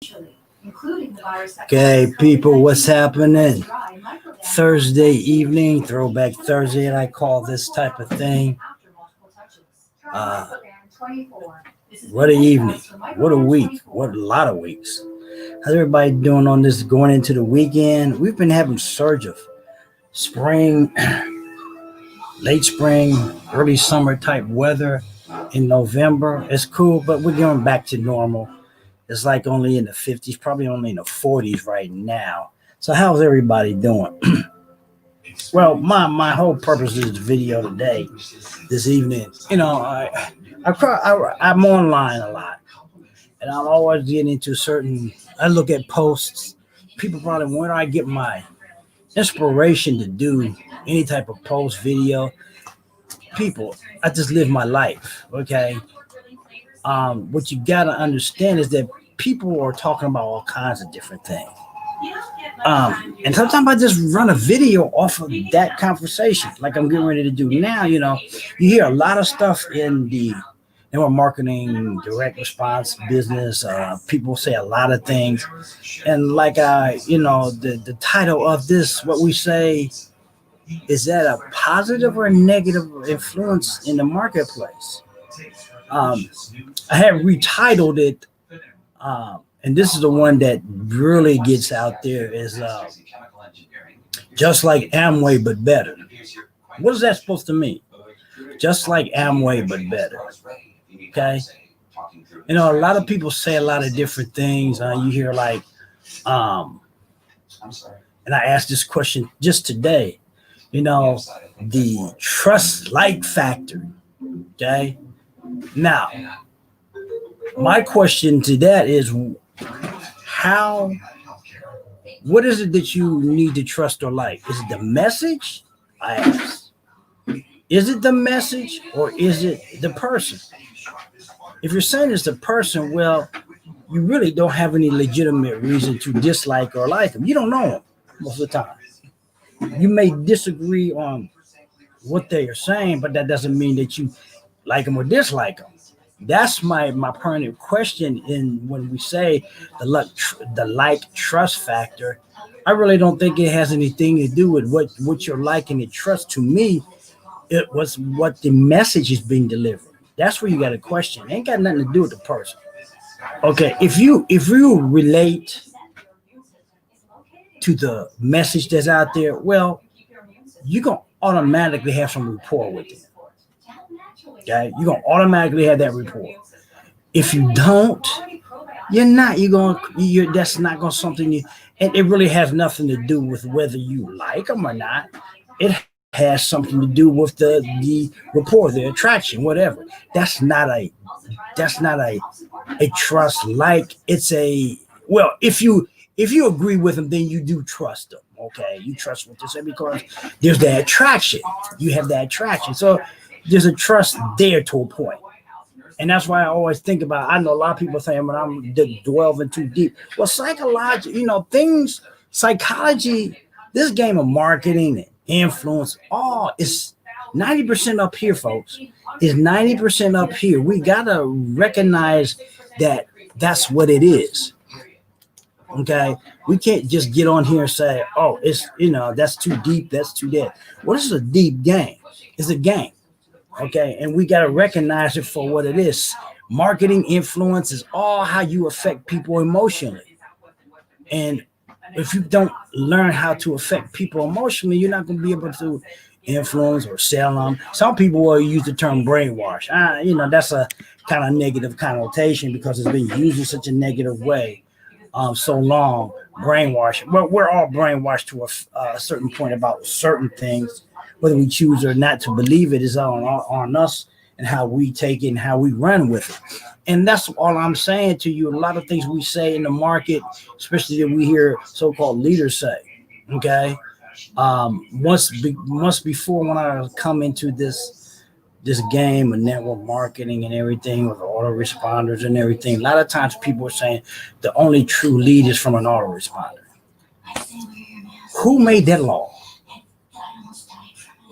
Okay, people, what's happening? Thursday evening, Throwback Thursday, and I call this type of thing. Uh, what an evening. What a week. What a lot of weeks. How's everybody doing on this going into the weekend? We've been having surge of spring, late spring, early summer type weather in November. It's cool, but we're going back to normal. It's like only in the 50s, probably only in the 40s right now. So how's everybody doing? Well, my whole purpose of this video today, this evening, I'm online a lot, and I'm always getting into certain. I look at posts. People probably where do I get my inspiration to do any type of post video? People, I just live my life. Okay. What you gotta understand is that people are talking about all kinds of different things. And sometimes I just run a video off of that conversation, like I'm getting ready to do now. You hear a lot of stuff in the marketing, direct response business. People say a lot of things, and like the title of this, what we say, is that a positive or a negative influence in the marketplace? I have retitled it. And this is the one that really gets out there is just like Amway, but better. What is that supposed to mean? Just like Amway, but better. Okay. A lot of people say a lot of different things. You hear and I asked this question just today, the trust like factor. Okay. Now, my question to that is, what is it that you need to trust or like? Is it the message? I ask. Is it the message or is it the person? If you're saying it's the person, well, you really don't have any legitimate reason to dislike or like them. You don't know them most of the time. You may disagree on what they are saying, but that doesn't mean that you like them or dislike them. That's my permanent question in when we say the like trust factor. I really don't think it has anything to do with what you're liking and trust. To me, it was what the message is being delivered. That's where you got a question. It ain't got nothing to do with the person. Okay, if you relate to the message that's out there, well, you're gonna automatically have some rapport with it. Okay, you're gonna automatically have that rapport. If you don't, you're not. That's not gonna something and it really has nothing to do with whether you like them or not. It has something to do with the rapport, the attraction, whatever. That's not a trust like. It's a if you agree with them, then you do trust them. Okay, you trust what they say because there's that attraction. You have that attraction, so there's a trust there to a point. And that's why I always think about, I know a lot of people saying when I'm delving too deep. Well, psychology, psychology, this game of marketing and influence, is 90% up here, folks. Is 90% up here. We got to recognize that that's what it is. Okay, we can't just get on here and say, oh, it's, that's too deep, that's too dead. Well, this is a deep game. It's a game. Okay, and we got to recognize it for what it is. Marketing influence is all how you affect people emotionally. And if you don't learn how to affect people emotionally, you're not going to be able to influence or sell them. Some people will use the term brainwash. That's a kind of negative connotation because it's been used in such a negative way so long. Brainwash. Well, we're all brainwashed to a certain point about certain things. Whether we choose or not to believe it is on us and how we take it and how we run with it. And that's all I'm saying to you. A lot of things we say in the market, especially that we hear so-called leaders say, okay? Once before when I come into this game of network marketing and everything with autoresponders and everything, a lot of times people are saying the only true lead is from an autoresponder. Who made that law?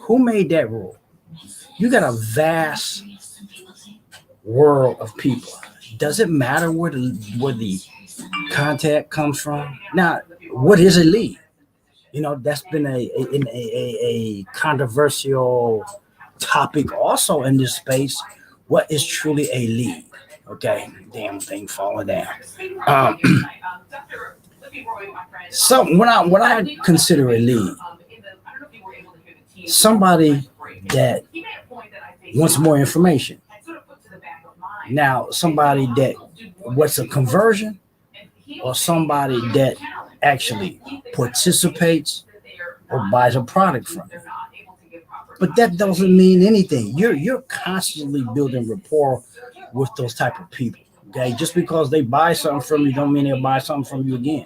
Who made that rule? You got a vast world of people. Does it matter where the contact comes from. Now, what is a lead? That's been a controversial topic also in this space. What is truly a lead? Okay, damn thing falling down. Um, so what I consider a lead, somebody that wants more information. Now, somebody that what's a conversion, or somebody that actually participates or buys a product from you. But that doesn't mean anything. You're constantly building rapport with those type of people. Okay, just because they buy something from you, don't mean they'll buy something from you again.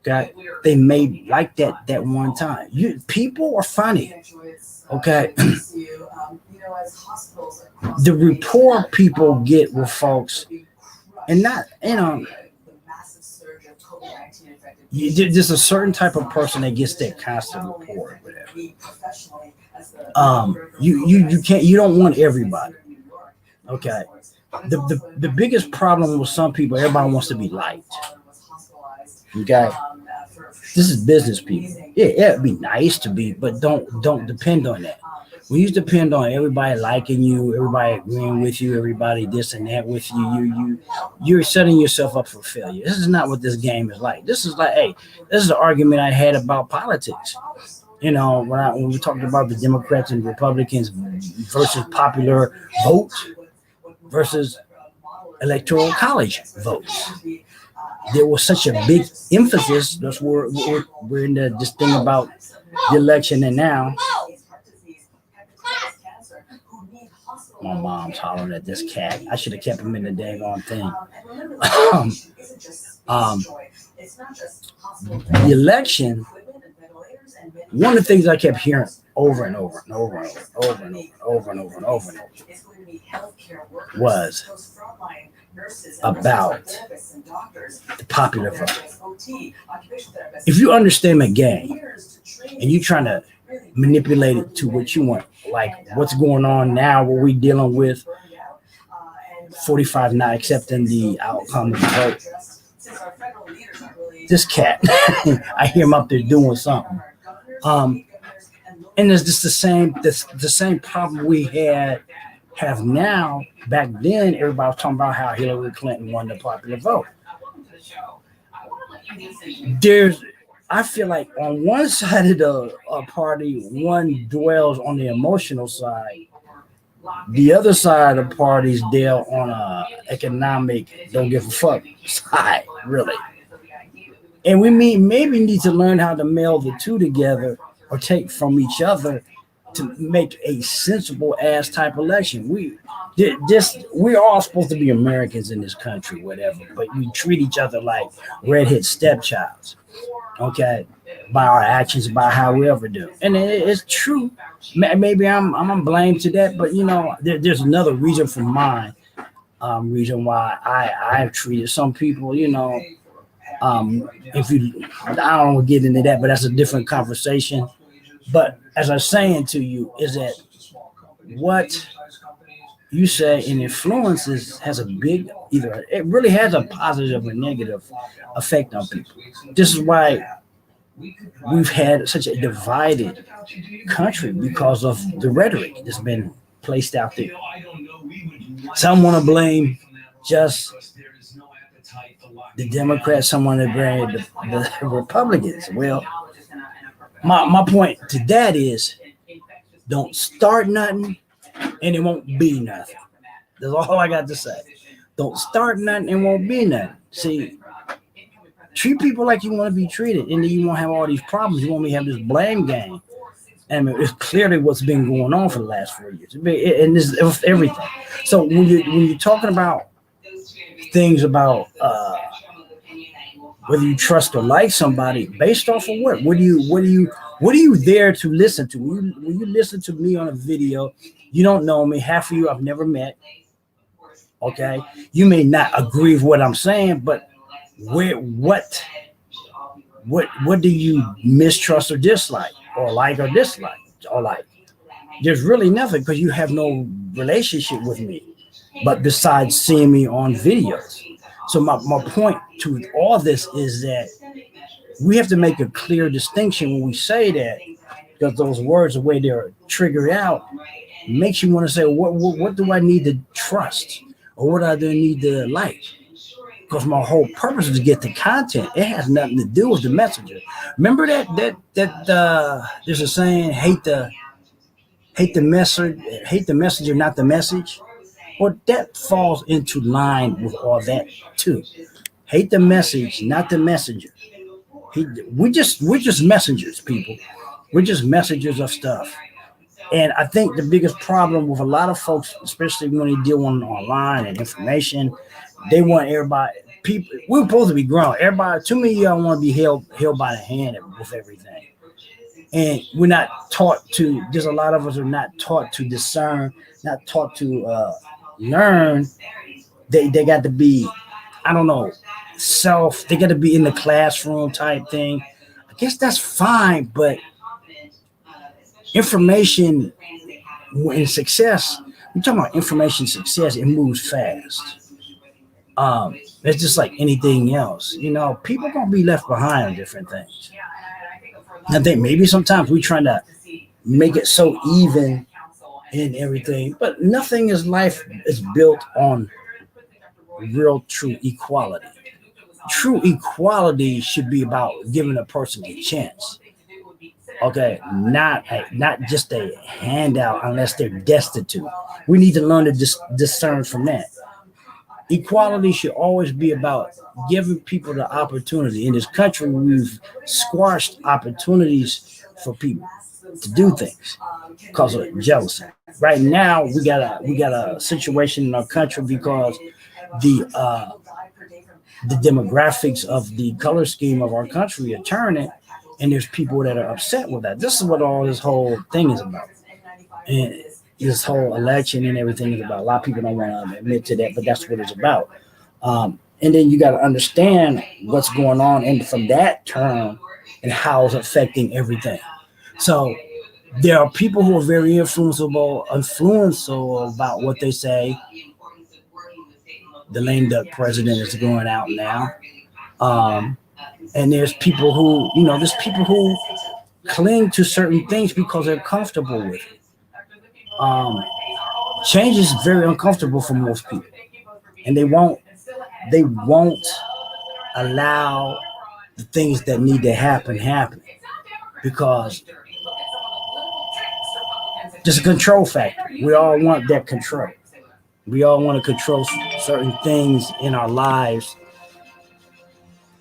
Okay, they may like that one time. People are funny. Okay, the rapport people get with folks, and not there's a certain type of person that gets that constant rapport, whatever. You don't want everybody. Okay. The biggest problem with some people, everybody wants to be liked. Okay. This is business people. Yeah, it'd be nice to be, but don't depend on that. When you depend on everybody liking you, everybody agreeing with you, everybody this and that with you're setting yourself up for failure. This is not what this game is like. This is like, hey, this is the argument I had about politics. When we talked about the Democrats and Republicans versus popular vote versus electoral college votes. There was such a big emphasis. That's where we're in this thing about the election, and now my mom's hollering at this cat. I should have kept him in the daggone thing. The election, one of the things I kept hearing over and over and over and over and over and over and over and over was about the popular vote. If you understand the game and you're trying to manipulate it to what you want, like what's going on now, what we're dealing with, 45 not accepting the outcome of the vote. This cat, I hear him up there doing something. And it's just the same problem we have now. Back then, everybody was talking about how Hillary Clinton won the popular vote. I feel like on one side of the party, one dwells on the emotional side. The other side of the parties deal on a economic, don't give a fuck side, really. And we maybe need to learn how to meld the two together or take from each other to make a sensible ass type election. We're all supposed to be Americans in this country, whatever, but we treat each other like redhead stepchilds, okay, by our actions, by how we ever do. And it's true. Maybe I'm blamed to that, but there's another reason for mine. Reason why I've treated some people, I don't want to get into that, but that's a different conversation. But as I was saying to you, is that what you say in influences has a big, it really has a positive or negative effect on people. This is why we've had such a divided country, because of the rhetoric that's been placed out there. Some want to blame just the Democrats, some want to blame the Republicans. Well, my point to that is, don't start nothing and it won't be nothing. That's all I got to say. Don't start nothing and won't be nothing. See, treat people like you want to be treated, and then you won't have all these problems. You won't have this blame game. And it's clearly what's been going on for the last 4 years. And this is everything. So when you're talking about things about whether you trust or like somebody, based off of what? What are you there to listen to? When you listen to me on a video, you don't know me. Half of you I've never met. Okay, you may not agree with what I'm saying, but what do you mistrust or dislike, or like or dislike, or like? There's really nothing, because you have no relationship with me, but besides seeing me on videos. So my point to all this is that we have to make a clear distinction when we say that, because those words, the way they're triggered out, makes you want to say, what do I need to trust, or what do I need to like? Because my whole purpose is to get the content. It has nothing to do with the messenger. Remember that there's a saying, hate the messenger, not the message. Well, that falls into line with all that too. Hate the message, not the messenger. We're just messengers, people. We're just messengers of stuff. And I think the biggest problem with a lot of folks, especially when they deal on online and information, they want everybody. People, we're supposed to be grown. Everybody, too many of y'all want to be held by the hand with everything, and we're not taught to. There's a lot of us are not taught to discern, not taught to learn. They got to be, I don't know, they got to be in the classroom type thing. I guess that's fine, but information and success, we're talking about information success, it moves fast. It's just like anything else. People gonna be left behind on different things. I think maybe sometimes we trying to make it so even and everything, but nothing in life is built on real true equality. True equality should be about giving a person a chance. Okay, not just a handout unless they're destitute. We need to learn to discern from that. Equality should always be about giving people the opportunity. In this country, we've squashed opportunities for people to do things because of jealousy. Right now, we got a situation in our country because the demographics of the color scheme of our country are turning, and there's people that are upset with that. This is what all this whole thing is about. And this whole election and everything is about. A lot of people don't want to admit to that, but that's what it's about. And then you got to understand what's going on and from that term and how it's affecting everything. So there are people who are very influential about what they say. The lame duck president is going out now. And there's people who cling to certain things because they're comfortable with it. Change is very uncomfortable for most people, and they won't allow the things that need to happen because there's a control factor. We all want that control. We all want to control certain things in our lives,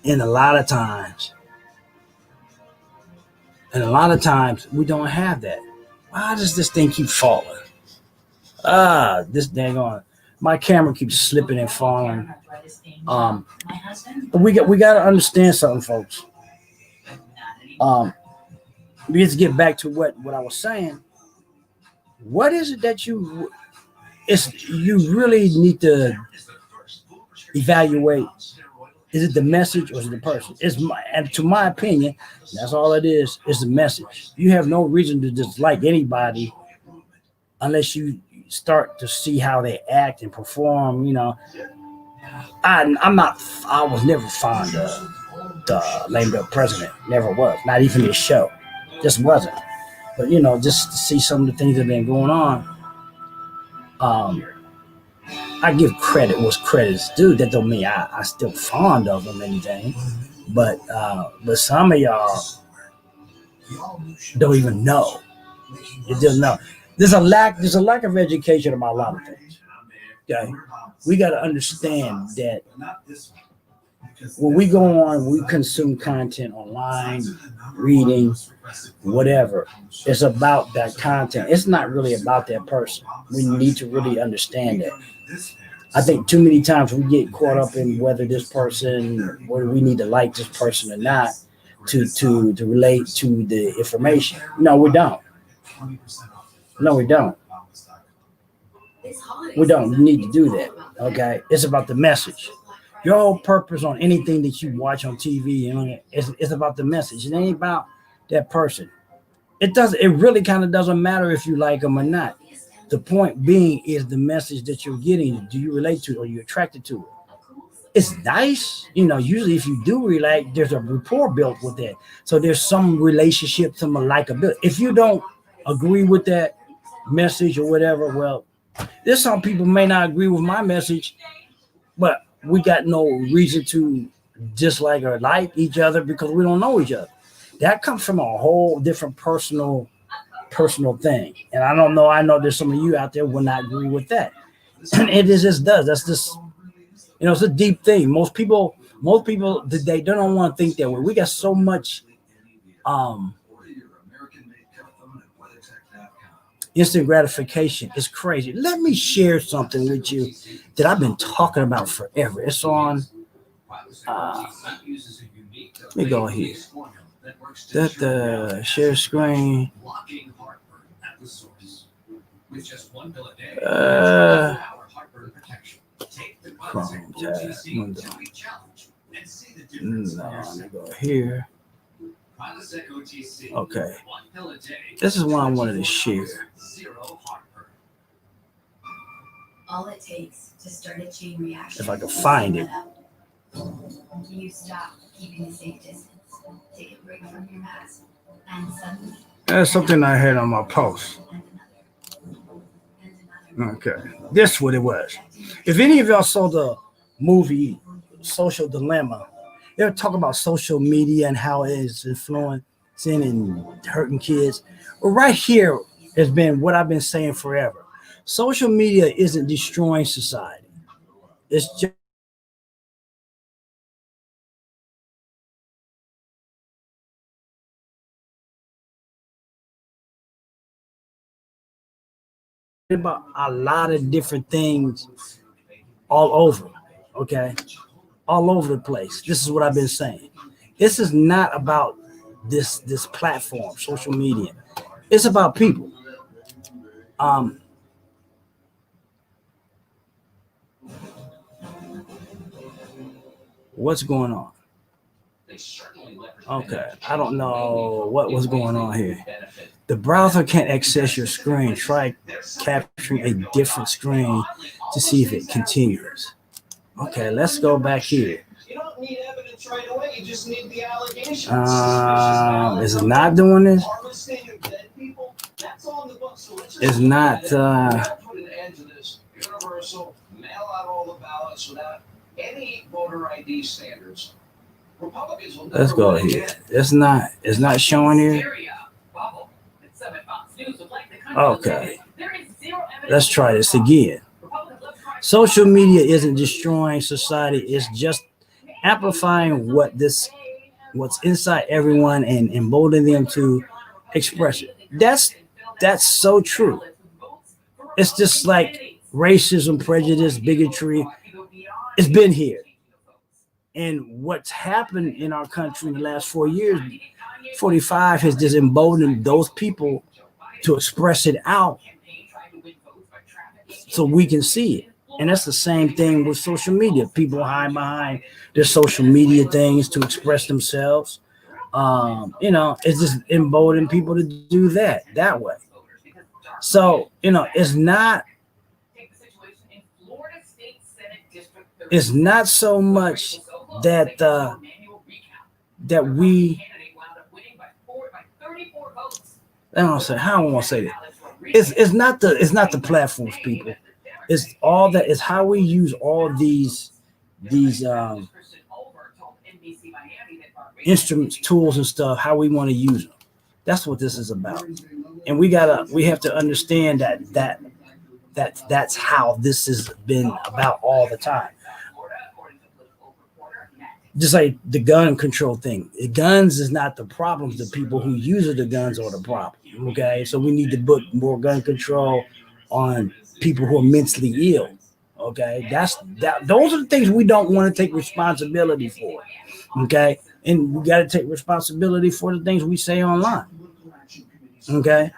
and a lot of times we don't have that. Why does this thing keep falling? This dang on. My camera keeps slipping and falling. But we got to understand something, folks. We have to get back to what I was saying. What is it that you really need to evaluate? Is it the message or is it the person? And to my opinion, that's all it is the message. You have no reason to dislike anybody unless you start to see how they act and perform. I was never fond of the lame duck president. Never was. Not even this show. Just wasn't. But just to see some of the things that have been going on, I give credit what's credit's due. That don't mean I still fond of them anything. But some of y'all don't even know. You just know. There's a lack of education about a lot of things. Okay, we got to understand that when we go on, we consume content online, reading, whatever. It's about that content. It's not really about that person. We need to really understand that. I think too many times we get caught up in whether we need to like this person or not to relate to the information. No, we don't. We don't need to do that. Okay, it's about the message. Your whole purpose on anything that you watch on TV, it's about the message. It ain't about that person. It really kind of doesn't matter if you like them or not. The point being is the message that you're getting. Do you relate to it? Are you attracted to it? It's nice, usually if you do relate, there's a rapport built with that. So there's some relationship, some likability. If you don't agree with that message or whatever, well, there's some people may not agree with my message, but we got no reason to dislike or like each other because we don't know each other. That comes from a whole different personal thing. And I don't know. I know there's some of you out there will not agree with that. And it is just does. That's just it's a deep thing. Most people they don't want to think that way. We got so much instant gratification. It's crazy. Let me share something with you that I've been talking about forever. It's on let me go here. That share screen. Chrome tab window. No, let me go here. Okay. This is what I wanted to share. All it takes to start a chain reaction. If I can find it. You stop keeping a safe distance. Take a break from your mask. And suddenly. That's something I had on my post. Okay. This is what it was. If any of y'all saw the movie Social Dilemma, they're talking about social media and how it is influencing and hurting kids. Well, right here has been what I've been saying forever. Social media isn't destroying society. It's just about a lot of different things all over. Okay. All over the place. This is what I've been saying. This is not about this platform, social media. It's about people. What's going on? Okay, I don't know what was going on here. The browser can't access your screen. Try capturing a different screen to see if it continues. Okay, let's go back here. Is it not doing this? It's not. Let's go here. It's not showing here. Okay. Let's try this again. Social media isn't destroying society. It's just amplifying what's inside everyone and emboldening them to express it. That's so true. It's just like racism, prejudice, bigotry. It's been here. And what's happened in our country in the last 4 years, 45, has just emboldened those people to express it out so we can see it. And that's the same thing with social media. People hide behind their social media things to express themselves. It's just emboldening people to do that way. So, it's not so much that we. I don't say how I want to say that. It's not the platforms, people. It's all that. It's how we use all these instruments, tools, and stuff. How we want to use them. That's what this is about. And we have to understand that's how this has been about all the time. Just like the gun control thing. The guns is not the problem. The people who use the guns are the problem. Okay, so we need to put more gun control on people who are mentally ill. Okay, those are the things we don't want to take responsibility for. Okay, and we got to take responsibility for the things we say online. Okay,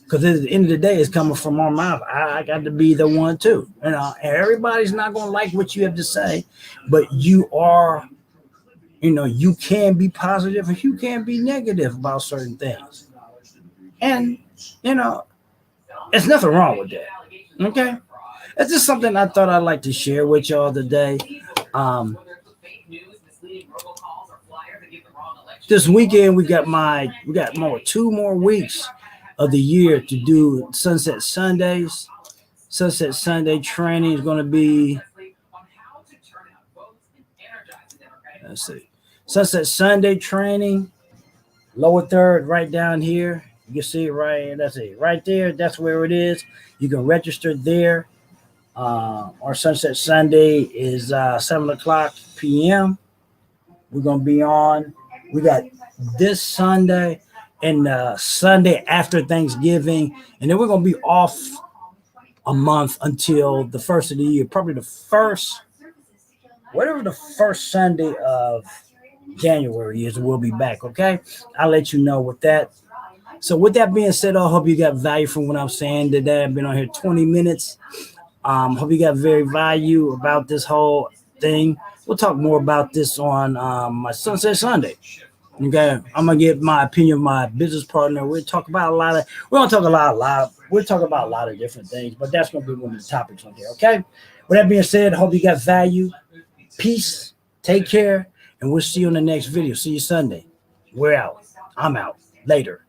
because at the end of the day, it's coming from our mouth. I got to be the one too. Everybody's not going to like what you have to say, but you are. You can be positive or you can be negative about certain things. And, there's nothing wrong with that. Okay? It's just something I thought I'd like to share with y'all today. This weekend we got two more weeks of the year to do Sunset Sundays. Sunset Sunday training is going to be, let's see, Sunset Sunday training, lower third, right down here. You can see it right, that's it, right there. That's where it is. You can register there. Our Sunset Sunday is 7:00 p.m. We're going to be on. We got this Sunday and Sunday after Thanksgiving, and then we're going to be off a month until the first of the year, probably the first, whatever the first Sunday of January is, we'll be back. Okay, I'll let you know with that. So with that being said, I hope you got value from what I'm saying today. I've been on here 20 minutes. Hope you got very value about this whole thing. We'll talk more about this on my Sunset Sunday. Okay, I'm gonna get my opinion of my business partner. We'll talk about a lot of different things, but that's gonna be one of the topics on here. Okay. With that being said, hope you got value. Peace. Take care, and we'll see you on the next video. See you Sunday. We're out. I'm out. Later.